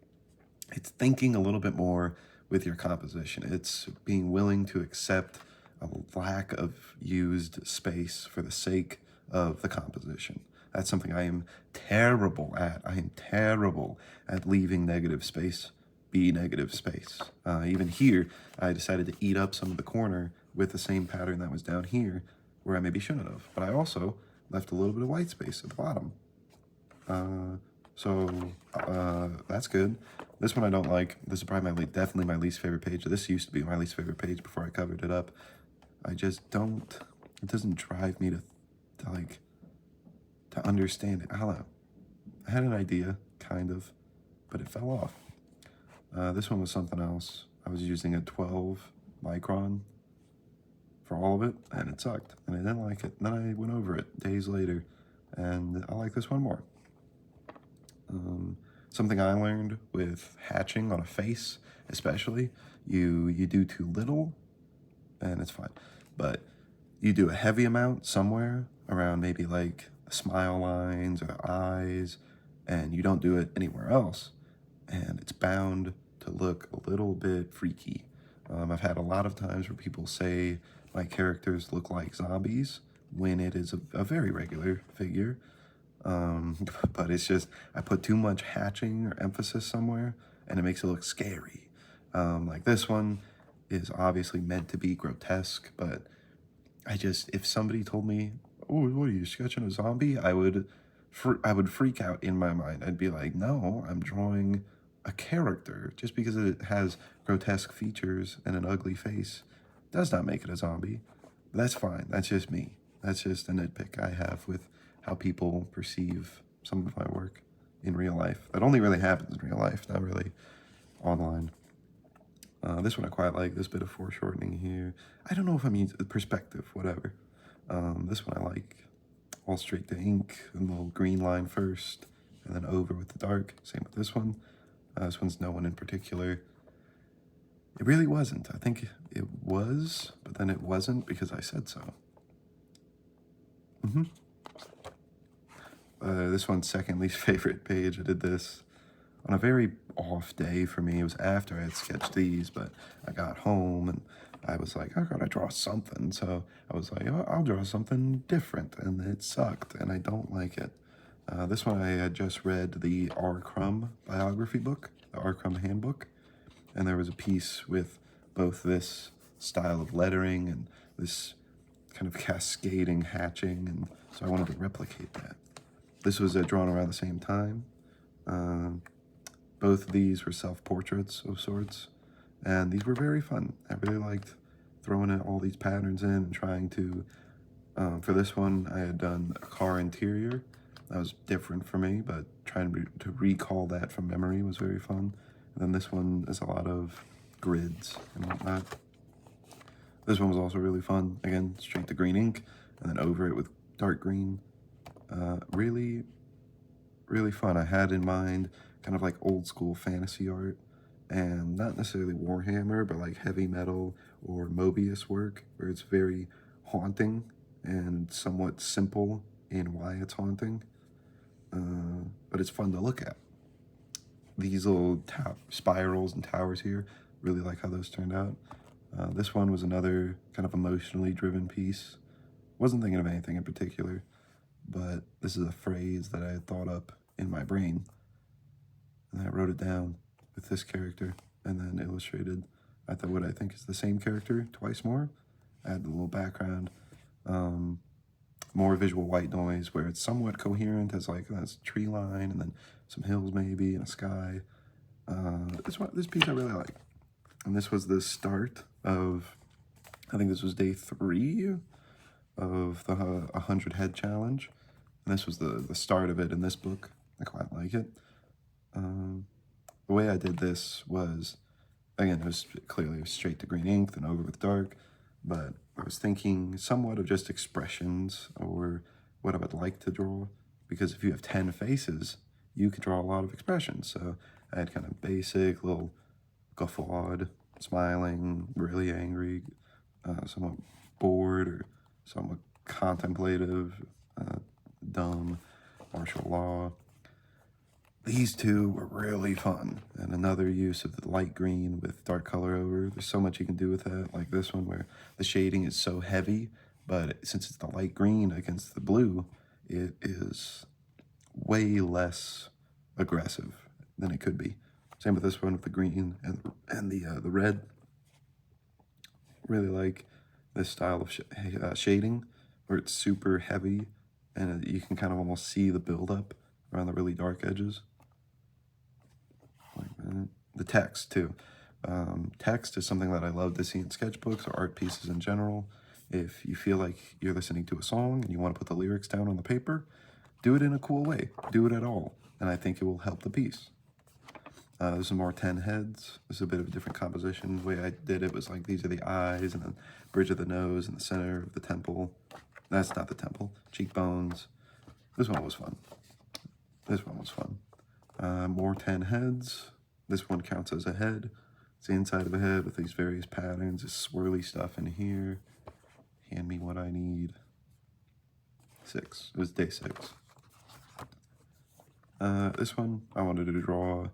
It's thinking a little bit more with your composition. It's being willing to accept a lack of used space for the sake of the composition. That's something I am terrible at. I am terrible at leaving negative space be negative space. Even here, I decided to eat up some of the corner with the same pattern that was down here, where I maybe shouldn't have. But I also left a little bit of white space at the bottom. That's good. This one I don't like. This is probably definitely my least favorite page. This used to be my least favorite page before I covered it up. I just don't, it doesn't drive me to understand it. I don't know. I had an idea, kind of, but it fell off. This one was something else. I was using a 12 micron for all of it, and it sucked, and I didn't like it. And then I went over it days later, and I like this one more. Something I learned with hatching on a face, especially, you do too little, and it's fine. But you do a heavy amount somewhere around maybe like the smile lines or the eyes, and you don't do it anywhere else, and it's bound to look a little bit freaky. I've had a lot of times where people say my characters look like zombies when it is a very regular figure. But it's just, I put too much hatching or emphasis somewhere and it makes it look scary. Like this one is obviously meant to be grotesque, but if somebody told me, oh, what are you sketching a zombie? I would freak out in my mind. I'd be like, no, I'm drawing a character. Just because it has grotesque features and an ugly face does not make it a zombie. That's fine. That's just me. That's just a nitpick I have with how people perceive some of my work in real life. That only really happens in real life, not really online. This one I quite like, this bit of foreshortening here. I don't know if I mean perspective, whatever. This one I like. All straight to ink, and the little green line first, and then over with the dark. Same with this one. This one's no one in particular. It really wasn't. I think it was, but then it wasn't because I said so. This one's second least favorite page. I did this on a very off day for me. It was after I had sketched these, but I got home and I was like, I gotta draw something. So I was like, oh, I'll draw something different, and it sucked, and I don't like it. This one I had just read the Arkham biography book, the Arkham Handbook, and there was a piece with both this style of lettering and this kind of cascading hatching, and so I wanted to replicate that. This was drawn around the same time. Both of these were self-portraits of sorts, and these were very fun. I really liked throwing in all these patterns in and trying to, for this one, I had done a car interior. That was different for me, but trying to recall that from memory was very fun. And then this one is a lot of grids and whatnot. This one was also really fun. Again, straight to green ink, and then over it with dark green. Really, really fun. I had in mind kind of like old school fantasy art, and not necessarily Warhammer, but like heavy metal or Mobius work, where it's very haunting and somewhat simple in why it's haunting, but it's fun to look at. These little spirals and towers here, really like how those turned out. This one was another kind of emotionally driven piece. Wasn't thinking of anything in particular, but this is a phrase that I had thought up in my brain, and I wrote it down with this character and then illustrated what I think is the same character twice more. I had the little background, more visual white noise where it's somewhat coherent as like this tree line and then some hills maybe and a sky. This piece I really like. And this was the start of, I think this was day 3 of the 100 head challenge. And this was the start of it in this book. I quite like it. The way I did this was, again, it was clearly straight to green ink, then over with dark, but I was thinking somewhat of just expressions or what I would like to draw, because if you have 10 faces, you can draw a lot of expressions. So I had kind of basic, little guffawed, smiling, really angry, somewhat bored, or somewhat contemplative, dumb, martial law. These two were really fun, and another use of the light green with dark color over. There's so much you can do with that, like this one where the shading is so heavy, but since it's the light green against the blue, it is way less aggressive than it could be. Same with this one with the green and the red. Really like this style of shading where it's super heavy and you can kind of almost see the buildup around the really dark edges. Like that. The text too. Text is something that I love to see in sketchbooks or art pieces in general. If you feel like you're listening to a song and you want to put the lyrics down on the paper, do it in a cool way. Do it at all, and I think it will help the piece. This is more 10 heads. This is a bit of a different composition. The way I did it was like these are the eyes, and then bridge of the nose, and the center of the temple. That's not the temple. Cheekbones. This one was fun. This one was fun. More 10 heads. This one counts as a head. It's the inside of a head with these various patterns, this swirly stuff in here. Hand me what I need. 6. It was day 6. This one, I wanted to draw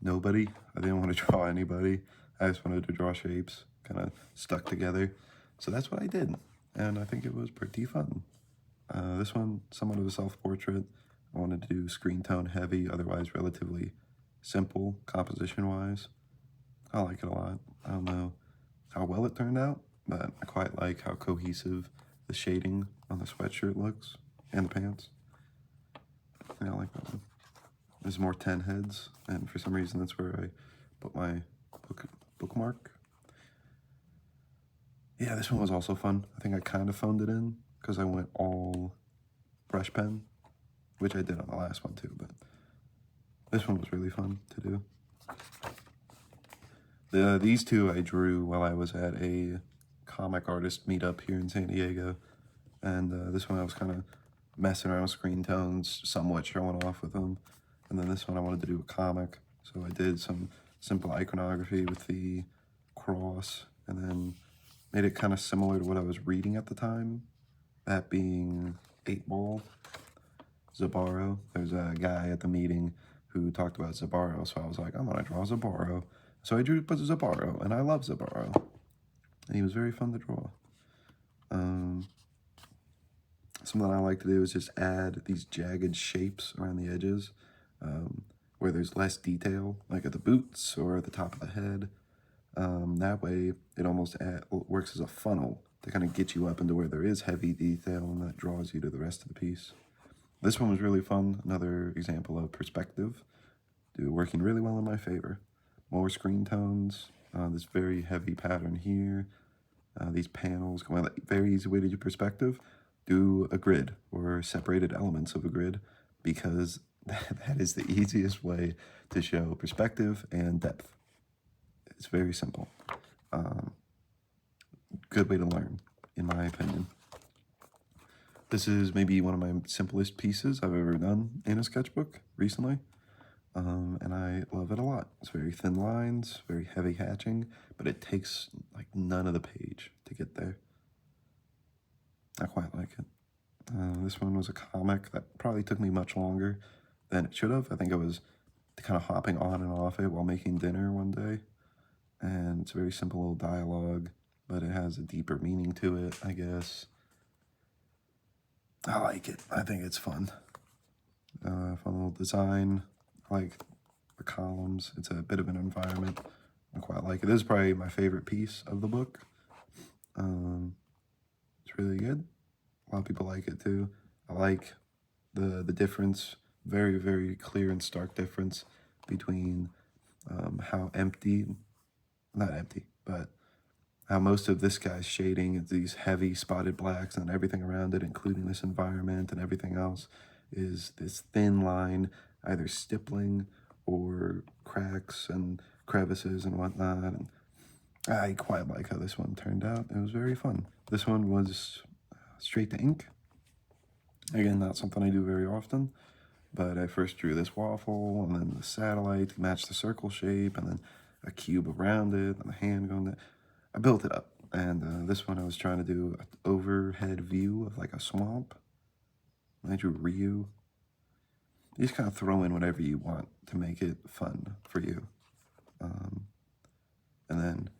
nobody. I didn't want to draw anybody. I just wanted to draw shapes kind of stuck together. So that's what I did, and I think it was pretty fun. This one, somewhat of a self-portrait. I wanted to do screen tone heavy, otherwise relatively simple composition-wise. I like it a lot. I don't know how well it turned out, but I quite like how cohesive the shading on the sweatshirt looks and the pants. Yeah, I like that one. There's more 10 heads, and for some reason that's where I put my bookmark. Yeah, this one was also fun. I think I kind of phoned it in because I went all brush pen, which I did on the last one too, but this one was really fun to do. These two I drew while I was at a comic artist meetup here in San Diego. And this one I was kind of messing around with screen tones, somewhat showing off with them. And then this one I wanted to do a comic. So I did some simple iconography with the cross, and then made it kind of similar to what I was reading at the time, that being 8-Ball, Zabaro. There's a guy at the meeting who talked about Zabaro, so I was like, I'm gonna draw Zabaro. So I drew Zabaro, and I love Zabaro. And he was very fun to draw. Something I like to do is just add these jagged shapes around the edges, where there's less detail, like at the boots or at the top of the head. That way, it almost works as a funnel to kind of get you up into where there is heavy detail, and that draws you to the rest of the piece. This one was really fun. Another example of perspective, working really well in my favor. More screen tones, this very heavy pattern here, these panels, very easy way to do perspective. Do a grid or separated elements of a grid, because that is the easiest way to show perspective and depth. It's very simple. Good way to learn, in my opinion. This is maybe one of my simplest pieces I've ever done in a sketchbook recently, and I love it a lot. It's very thin lines, very heavy hatching, but it takes like none of the page to get there. I quite like it. This one was a comic that probably took me much longer than it should have. I think I was kind of hopping on and off it while making dinner one day, and it's a very simple little dialogue, but it has a deeper meaning to it, I guess. I like it. I think it's fun. Fun little design. I like the columns. It's a bit of an environment. I quite like it. This is probably my favorite piece of the book. It's really good. A lot of people like it too. I like the difference, very, very clear and stark difference between how not empty, but how most of this guy's shading is these heavy spotted blacks, and everything around it, including this environment and everything else, is this thin line, either stippling or cracks and crevices and whatnot. And I quite like how this one turned out. It was very fun. This one was straight to ink. Again, not something I do very often, but I first drew this waffle, and then the satellite to match the circle shape, and then a cube around it, and a hand going there. I built it up, and this one I was trying to do an overhead view of like a swamp. I drew Ryu. You just kind of throw in whatever you want to make it fun for you. And then,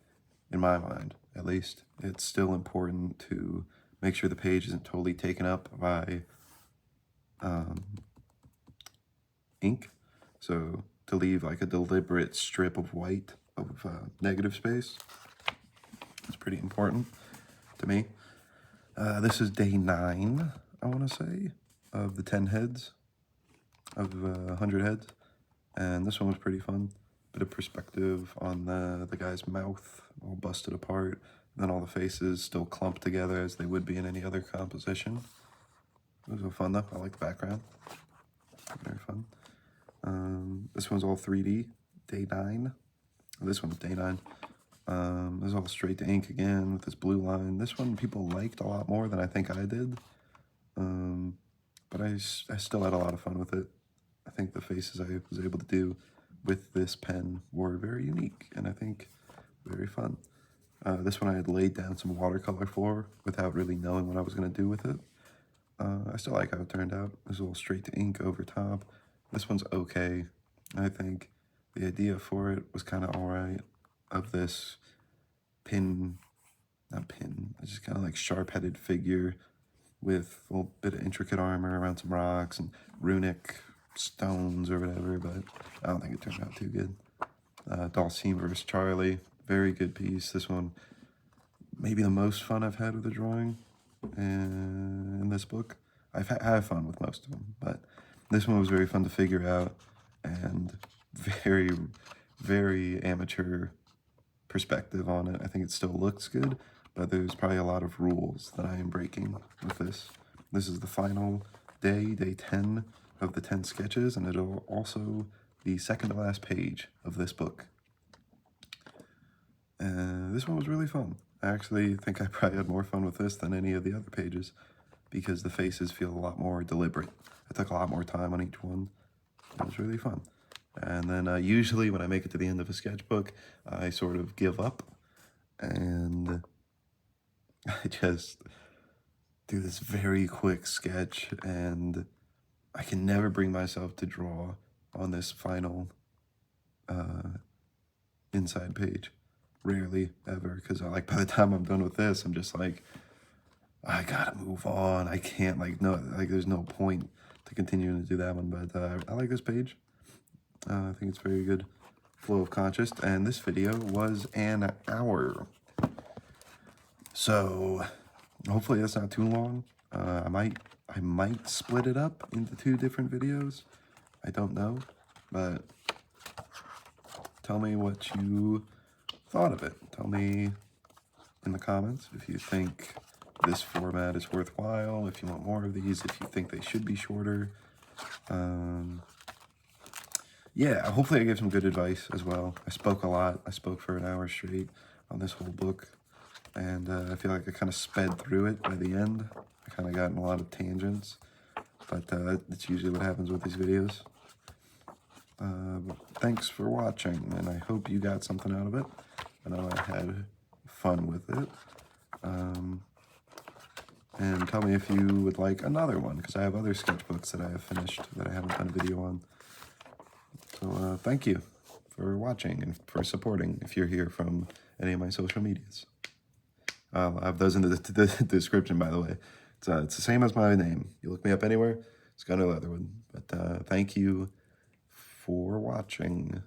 in my mind, at least, it's still important to make sure the page isn't totally taken up by ink. So to leave like a deliberate strip of white of negative space, it's pretty important to me. This is day 9, I want to say, of the 10 heads, of 100 heads. And this one was pretty fun. Bit of perspective on the guy's mouth, all busted apart. And then all the faces still clumped together as they would be in any other composition. It was fun though. I like the background. Very fun. This one's all 3D, day 9. This one's day 9. This is all straight to ink again with this blue line. This one people liked a lot more than I think I did. But I still had a lot of fun with it. I think the faces I was able to do with this pen were very unique, and I think very fun. This one I had laid down some watercolor for without really knowing what I was going to do with it. I still like how it turned out. It was a little straight to ink over top. This one's okay. I think the idea for it was kind of alright, of this it's just kind of like sharp-headed figure with a little bit of intricate armor around some rocks and runic stones or whatever, but I don't think it turned out too good. Dalsim vs. Charlie, very good piece. This one, maybe the most fun I've had with the drawing in this book. I've had fun with most of them, but this one was very fun to figure out, and very, very amateur perspective on it. I think it still looks good, but there's probably a lot of rules that I am breaking with this. This is the final day, day 10 of the 10 sketches, and it'll also be second to last page of this book. This one was really fun. I actually think I probably had more fun with this than any of the other pages because the faces feel a lot more deliberate. I took a lot more time on each one. It was really fun. And then usually when I make it to the end of a sketchbook, I sort of give up and I just do this very quick sketch, and I can never bring myself to draw on this final inside page. Rarely ever, because like by the time I'm done with this, I'm just like, I gotta move on. I can't, like, no, like there's no point to continuing to do that one. But I like this page. I think it's very good flow of conscious, and this video was an hour. So hopefully that's not too long. I might split it up into 2 different videos. I don't know, but tell me what you thought of it. Tell me in the comments if you think this format is worthwhile, if you want more of these, if you think they should be shorter. Yeah, hopefully I gave some good advice as well. I spoke a lot. I spoke for an hour straight on this whole book, and I feel like I kind of sped through it by the end. I kind of got in a lot of tangents, but that's usually what happens with these videos. Thanks for watching, and I hope you got something out of it. I know I had fun with it. And tell me if you would like another one, because I have other sketchbooks that I have finished that I haven't done a video on. So thank you for watching and for supporting if you're here from any of my social medias. I'll have those in the description, by the way. It's the same as my name. You look me up anywhere, it's Gunnar Leatherwood. But thank you for watching.